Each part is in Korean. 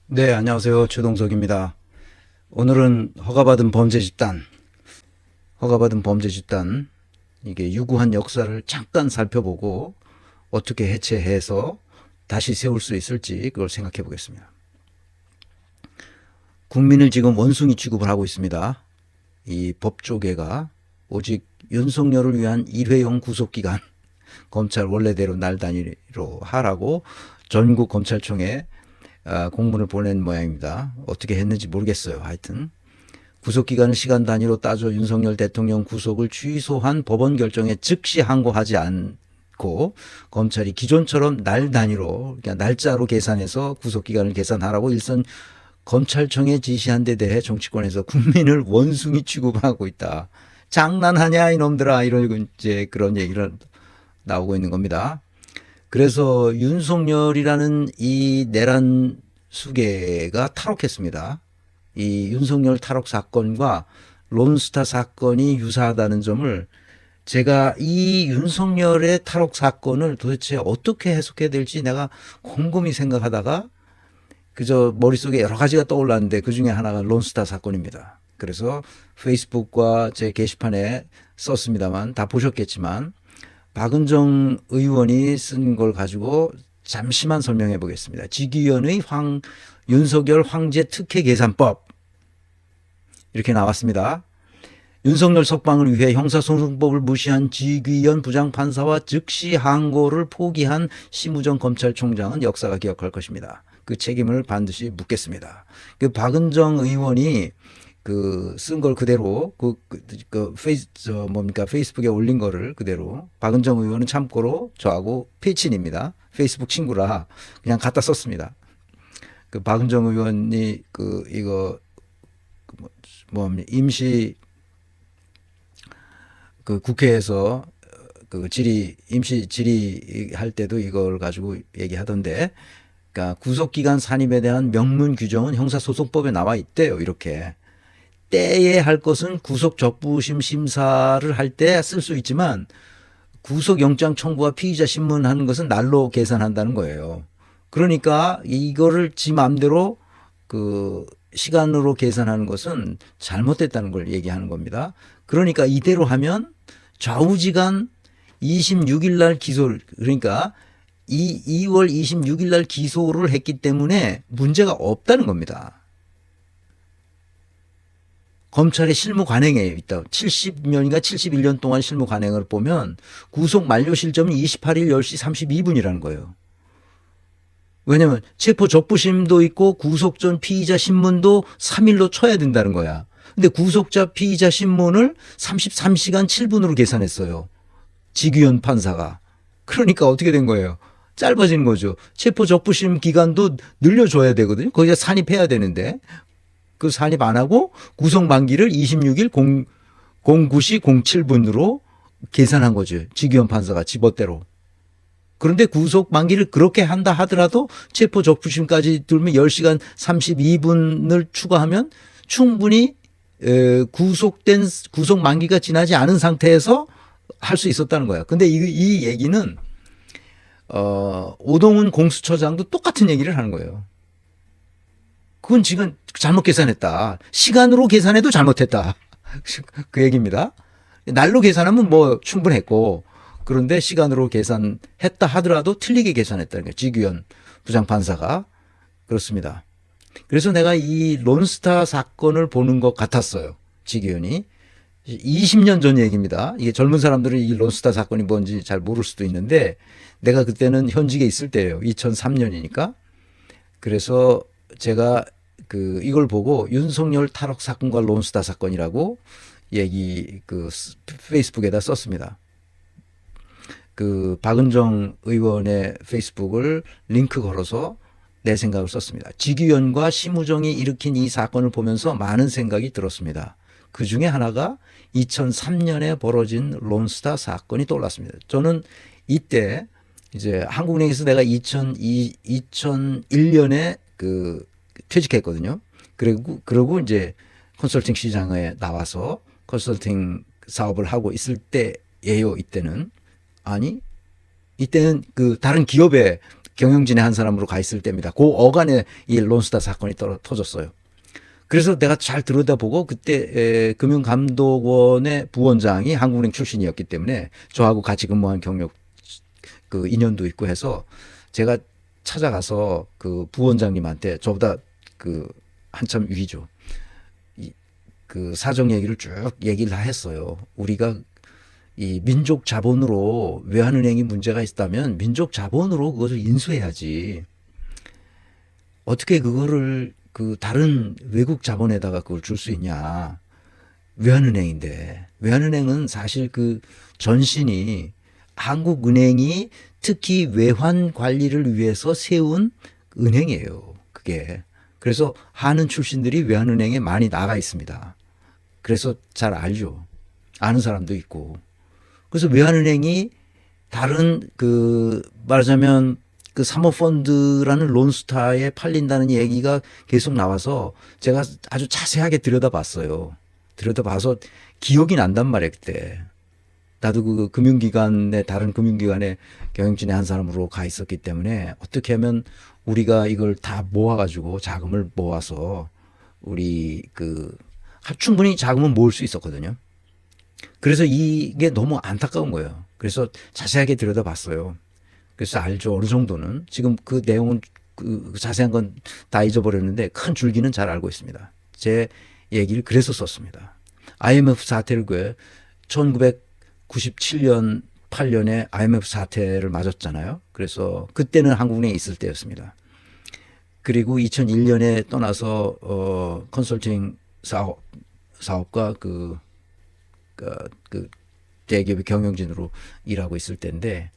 네, 안녕하세요. 최동석입니다. 오늘은 허가받은 범죄 집단, 이게 유구한 역사를 잠깐 살펴보고 어떻게 해체해서 다시 세울 수 있을지 그걸 생각해 보겠습니다. 국민을 지금 원숭이 취급을 하고 있습니다. 이 법조계가 오직 윤석열을 위한 일회용 구속기간, 검찰 원래대로 날 단위로 하라고 전국 검찰청에 공문을 보낸 모양입니다. 어떻게 했는지 모르겠어요. 하여튼 구속기간을 시간 단위로 따져 윤석열 대통령 구속을 취소한 법원 결정에 즉시 항고하지 않고 검찰이 기존처럼 날 단위로, 그러니까 날짜로 계산해서 구속기간을 계산하라고 일선 검찰청에 지시한 데 대해 정치권에서 국민을 원숭이 취급하고 있다. 장난하냐 이놈들아, 이런 이제 그런 얘기를 나오고 있는 겁니다. 그래서 윤석열이라는 이 내란 수계가 탈옥했습니다. 이 윤석열 탈옥 사건과 론스타 사건이 유사하다는 점을, 제가 이 윤석열의 탈옥 사건을 도대체 어떻게 해석해야 될지 내가 곰곰이 생각하다가 그저 머릿속에 여러 가지가 떠올랐는데 그중에 하나가 론스타 사건입니다. 그래서 페이스북과 제 게시판에 썼습니다만 다 보셨겠지만, 박은정 의원이 쓴 걸 가지고 잠시만 설명해 보겠습니다. 지기현의 윤석열 황제 특혜 계산법, 이렇게 나왔습니다. 윤석열 석방을 위해 형사소송법을 무시한 지기현 부장판사와 즉시 항고를 포기한 심우정 검찰총장은 역사가 기억할 것입니다. 그 책임을 반드시 묻겠습니다. 그 박은정 의원이 쓴 걸 그대로 페이스북에 올린 거를 그대로, 박은정 의원은 참고로 저하고 필친입니다. 페이스북 친구라 그냥 갖다 썼습니다. 그 박은정 의원이 이거 임시 국회에서 임시 질의할 때도 이걸 가지고 얘기하던데, 그러니까 구속기간 산입에 대한 명문 규정은 형사소송법에 나와 있대요. 이렇게 때에 할 것은 구속적부심 심사를 할 때 쓸 수 있지만 구속영장 청구와 피의자 신문하는 것은 날로 계산한다는 거예요. 그러니까 이거를 지 마음대로 시간으로 계산하는 것은 잘못됐다는 걸 얘기하는 겁니다. 그러니까 이대로 하면 좌우지간 26일 날 기소를, 그러니까 2월 26일 날 기소를 했기 때문에 문제가 없다는 겁니다. 검찰의 실무 관행에 있다. 70년인가 71년 동안 실무 관행을 보면 구속 만료 실점은 28일 10시 32분이라는 거예요. 왜냐하면 체포 적부심도 있고 구속 전 피의자 신문도 3일로 쳐야 된다는 거야. 근데 구속자 피의자 신문을 33시간 7분으로 계산했어요. 지규현 판사가. 그러니까 어떻게 된 거예요? 짧아지는 거죠. 체포 적부심 기간도 늘려줘야 되거든요. 거기다 산입해야 되는데 그 산입 안 하고 구속 만기를 26일 09시 07분으로 계산한 거죠. 지규현 판사가 지멋대로. 그런데 구속 만기를 그렇게 한다 하더라도 체포 적부심까지 들면 10시간 32분을 추가하면 충분히 구속 만기가 지나지 않은 상태에서 할 수 있었다는 거야. 근데 이 얘기는 오동훈 공수처장도 똑같은 얘기를 하는 거예요. 그건 지금 잘못 계산했다. 시간으로 계산해도 잘못했다. 그 얘기입니다. 날로 계산하면 뭐 충분했고, 그런데 시간으로 계산했다 하더라도 틀리게 계산했다는 거예요. 지규현 부장판사가. 그렇습니다. 그래서 내가 이 론스타 사건을 보는 것 같았어요. 지규현이. 20년 전 얘기입니다. 이게 젊은 사람들은 이 론스타 사건이 뭔지 잘 모를 수도 있는데, 내가 그때는 현직에 있을 때예요. 2003년이니까. 그래서 제가 이걸 보고 윤석열 탈옥 사건과 론스타 사건이라고 페이스북에다 썼습니다. 박은정 의원의 페이스북을 링크 걸어서 내 생각을 썼습니다. 지규현과 심우정이 일으킨 이 사건을 보면서 많은 생각이 들었습니다. 그 중에 하나가 2003년에 벌어진 론스타 사건이 떠올랐습니다. 저는 이때 이제 한국은행에서 내가 2001년에 퇴직했거든요. 그리고 이제 컨설팅 시장에 나와서 컨설팅 사업을 하고 있을 때예요. 이때는 다른 기업에 경영진의 한 사람으로 가 있을 때입니다. 그 어간에 이 론스타 사건이 터졌어요. 그래서 내가 잘 들여다보고 그때 금융감독원의 부원장이 한국은행 출신이었기 때문에 저하고 같이 근무한 경력 그 인연도 있고 해서 제가 찾아가서 그 부원장님한테 저보다 그 한참 위죠. 그 사정 얘기를 쭉 얘기를 다 했어요. 우리가 이 민족 자본으로 외환은행이 문제가 있다면 민족 자본으로 그것을 인수해야지. 어떻게 그거를 그 다른 외국 자본에다가 그걸 줄 수 있냐. 외환은행인데. 외환은행은 사실 그 전신이 한국은행이 특히 외환 관리를 위해서 세운 은행이에요. 그게. 그래서 한은 출신들이 외환은행에 많이 나가 있습니다. 그래서 잘 알죠. 아는 사람도 있고. 그래서 외환은행이 다른 그 말하자면 그 사모펀드라는 론스타에 팔린다는 얘기가 계속 나와서 제가 아주 자세하게 들여다봤어요. 들여다봐서 기억이 난단 말이에요, 그때. 나도 그 금융기관에, 다른 금융기관에 경영진의 한 사람으로 가 있었기 때문에 어떻게 하면 우리가 이걸 다 모아가지고 자금을 모아서 우리 그 충분히 자금은 모을 수 있었거든요. 그래서 이게 너무 안타까운 거예요. 그래서 자세하게 들여다봤어요. 그래서 알죠. 어느 정도는. 지금 그 내용은 그 자세한 건 다 잊어버렸는데 큰 줄기는 잘 알고 있습니다. 제 얘기를 그래서 썼습니다. IMF 사태를 1997년, 8년에 IMF 사태를 맞았잖아요. 그래서 그때는 한국은행에 있을 때였습니다. 그리고 2001년에 떠나서 컨설팅 사업과 그 대기업의 경영진으로 일하고 있을 때인데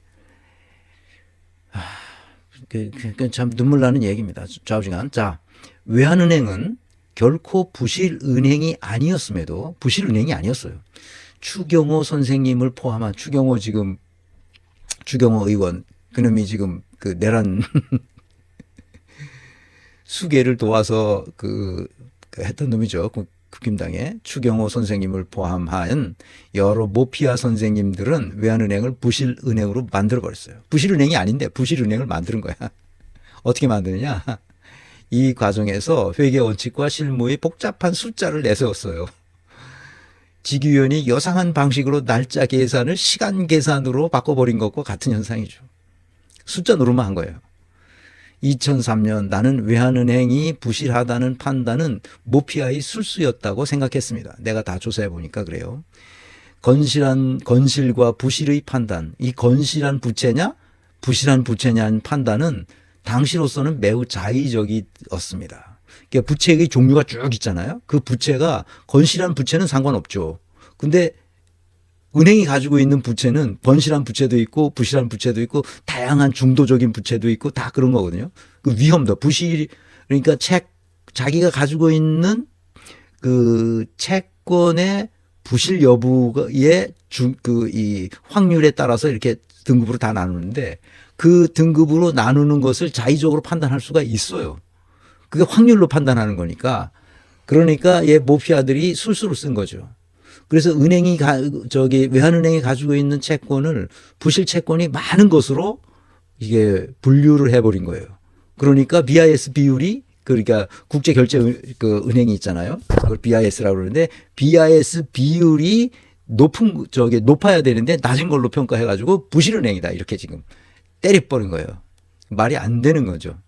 참 눈물 나는 얘기입니다. 좌우지간. 자, 외환은행은 결코 부실은행이 아니었음에도 부실은행이 아니었어요. 추경호 선생님을 포함한 추경호 의원 그놈이 지금 그 내란 수계를 도와서 그 했던 놈이죠. 국힘당에 추경호 선생님을 포함한 여러 모피아 선생님들은 외환은행을 부실은행으로 만들어버렸어요. 부실은행이 아닌데 부실은행을 만드는 거야. 어떻게 만드느냐. 이 과정에서 회계 원칙과 실무의 복잡한 숫자를 내세웠어요. 지기위원이 여상한 방식으로 날짜 계산을 시간 계산으로 바꿔버린 것과 같은 현상이죠. 숫자 노름만 한 거예요. 2003년 나는 외환은행이 부실하다는 판단은 모피아의 술수였다고 생각했습니다. 내가 다 조사해 보니까 그래요. 건실과 부실의 판단, 이 건실한 부채냐 부실한 부채냐는 판단은 당시로서는 매우 자의적이었습니다. 그러니까 부채의 종류가 쭉 있잖아요. 그 부채가 건실한 부채는 상관없죠. 근데 은행이 가지고 있는 부채는 건실한 부채도 있고 부실한 부채도 있고 다양한 중도적인 부채도 있고 다 그런 거거든요. 그 위험도 부실 그러니까 자기가 가지고 있는 그 채권의 부실 여부의 이 확률에 따라서 이렇게 등급으로 다 나누는데 그 등급으로 나누는 것을 자의적으로 판단할 수가 있어요. 그게 확률로 판단하는 거니까 그러니까 모피아들이 술수를 쓴 거죠. 그래서 외환은행이 가지고 있는 채권을 부실 채권이 많은 것으로 이게 분류를 해버린 거예요. 그러니까 BIS 비율이 그러니까 국제결제은행이 있잖아요. 그걸 BIS라고 그러는데 BIS 비율이 높아야 되는데 낮은 걸로 평가해가지고 부실은행이다 이렇게 지금 때려버린 거예요. 말이 안 되는 거죠.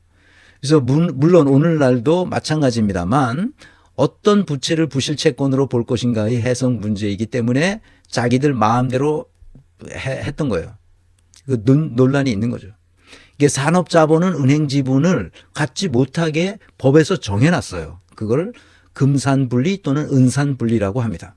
그래서 물론 오늘날도 마찬가지입니다만 어떤 부채를 부실 채권으로 볼 것인가의 해석 문제이기 때문에 자기들 마음대로 했던 거예요. 그 논란이 있는 거죠. 이게 산업자본은 은행 지분을 갖지 못하게 법에서 정해놨어요. 그걸 금산분리 또는 은산분리라고 합니다.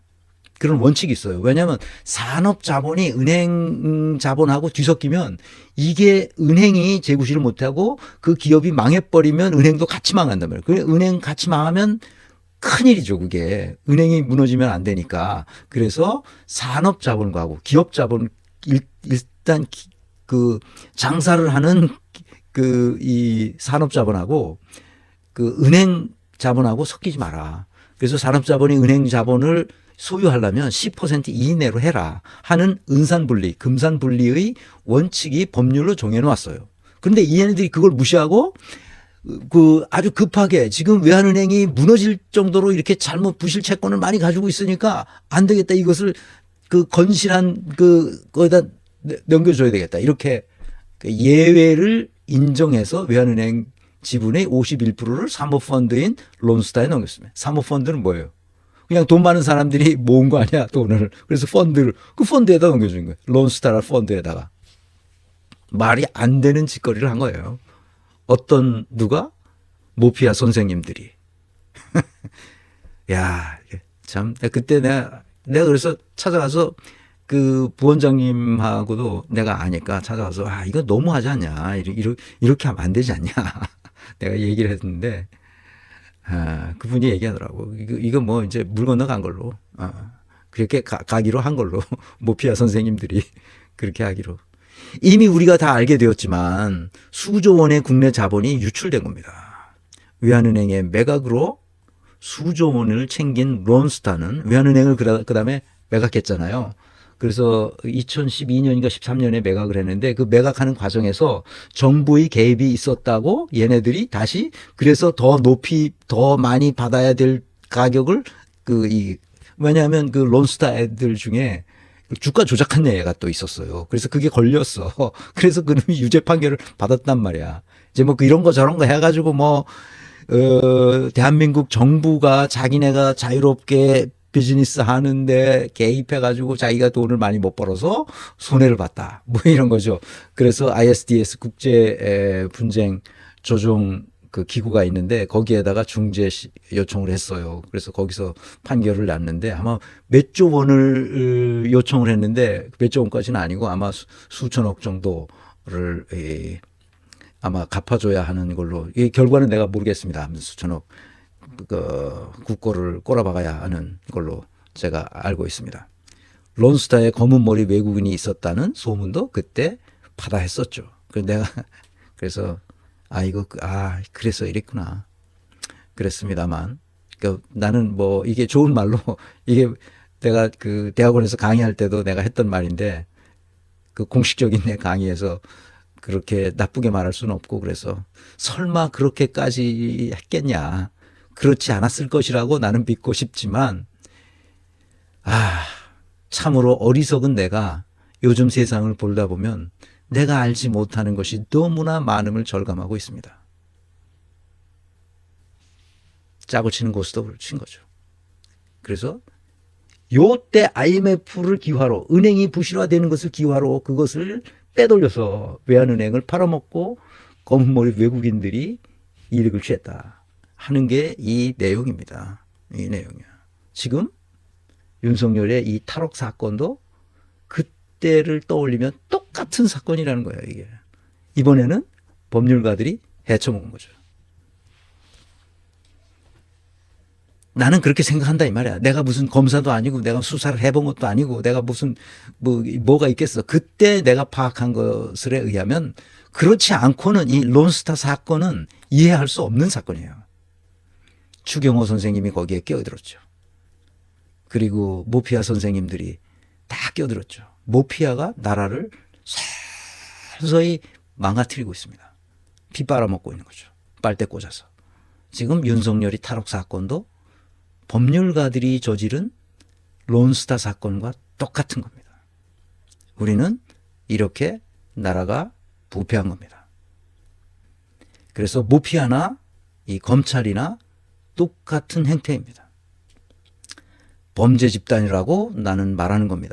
그런 원칙이 있어요. 왜냐하면 산업자본이 은행 자본하고 뒤섞이면 이게 은행이 재구실을 못하고 그 기업이 망해버리면 은행도 같이 망한단 말이에요. 그래 은행 같이 망하면 큰일이죠. 그게 은행이 무너지면 안 되니까. 그래서 산업자본과 하고 기업자본 일단 그 장사를 하는 이 산업자본하고 그 은행 자본하고 섞이지 마라. 그래서 산업자본이 은행 자본을 소유하려면 10% 이내로 해라 하는 은산분리, 금산분리의 원칙이 법률로 정해놓았어요. 그런데 얘네들이 그걸 무시하고 그 아주 급하게 지금 외환은행이 무너질 정도로 이렇게 잘못 부실 채권을 많이 가지고 있으니까 안 되겠다. 이것을 그 건실한 거기다 넘겨줘야 되겠다. 이렇게 예외를 인정해서 외환은행 지분의 51%를 사모펀드인 론스타에 넘겼습니다. 사모펀드는 뭐예요? 그냥 돈 많은 사람들이 모은 거 아니야, 돈을. 그래서 그 펀드에다 넘겨준 거예요. 론스타라 펀드에다가. 말이 안 되는 짓거리를 한 거예요. 누가? 모피아 선생님들이. 야, 참, 그때 내가 그래서 찾아가서 그 부원장님하고도 내가 아니까 찾아가서 이거 너무 하지 않냐. 이렇게 하면 안 되지 않냐. 내가 얘기를 했는데, 그분이 얘기하더라고. 이거 뭐 이제 물 건너간 걸로. 그렇게 가기로 한 걸로. 모피아 선생님들이 그렇게 하기로. 이미 우리가 다 알게 되었지만 수조 원의 국내 자본이 유출된 겁니다. 외환은행의 매각으로 수조 원을 챙긴 론스타는 외환은행을 그다음에 매각했잖아요. 그래서 2012년인가 13년에 매각을 했는데 그 매각하는 과정에서 정부의 개입이 있었다고 얘네들이 다시 그래서 더 많이 받아야 될 가격을 왜냐하면 그 론스타 애들 중에 주가 조작한 애가 또 있었어요. 그래서 그게 걸렸어. 그래서 그놈이 유죄 판결을 받았단 말이야. 이제 뭐 이런 거 저런 거 해가지고 대한민국 정부가 자기네가 자유롭게 비즈니스 하는데 개입해가지고 자기가 돈을 많이 못 벌어서 손해를 봤다. 뭐 이런 거죠. 그래서 ISDS 국제 분쟁 조정 그 기구가 있는데 거기에다가 중재 요청을 했어요. 그래서 거기서 판결을 났는데 아마 몇 조 원을 요청을 했는데 몇 조 원까지는 아니고 아마 수천억 정도를 아마 갚아줘야 하는 걸로 이 결과는 내가 모르겠습니다. 수천억 국고를 꼬라박아야 하는 걸로 제가 알고 있습니다. 론스타에 검은 머리 외국인이 있었다는 소문도 그때 받아했었죠. 그래서 그래서 이랬구나. 그랬습니다만. 나는 이게 좋은 말로, 이게 내가 그 대학원에서 강의할 때도 내가 했던 말인데, 그 공식적인 내 강의에서 그렇게 나쁘게 말할 수는 없고, 그래서 설마 그렇게까지 했겠냐. 그렇지 않았을 것이라고 나는 믿고 싶지만, 참으로 어리석은 내가 요즘 세상을 보다 보면 내가 알지 못하는 것이 너무나 많음을 절감하고 있습니다. 짜고 치는 고스톱을 친 거죠. 그래서 요때 IMF를 기화로 은행이 부실화되는 것을 기화로 그것을 빼돌려서 외환은행을 팔아먹고 검은머리 외국인들이 이득을 취했다 하는 게 이 내용입니다. 이 내용이야. 지금 윤석열의 이 탈옥 사건도 그때를 떠올리면 똑같은 사건이라는 거예요. 이게 이번에는 법률가들이 헤쳐먹은 거죠. 나는 그렇게 생각한다 이 말이야. 내가 무슨 검사도 아니고 내가 수사를 해본 것도 아니고 내가 무슨 뭐가 있겠어. 그때 내가 파악한 것에 의하면 그렇지 않고는 이 론스타 사건은 이해할 수 없는 사건이에요. 추경호 선생님이 거기에 끼어들었죠. 그리고 모피아 선생님들이 다 끼어들었죠. 모피아가 나라를 서서히 망가뜨리고 있습니다. 피 빨아먹고 있는 거죠. 빨대 꽂아서. 지금 윤석열이 탈옥 사건도 법률가들이 저지른 론스타 사건과 똑같은 겁니다. 우리는 이렇게 나라가 부패한 겁니다. 그래서 모피아나 이 검찰이나 똑같은 행태입니다. 범죄 집단이라고 나는 말하는 겁니다.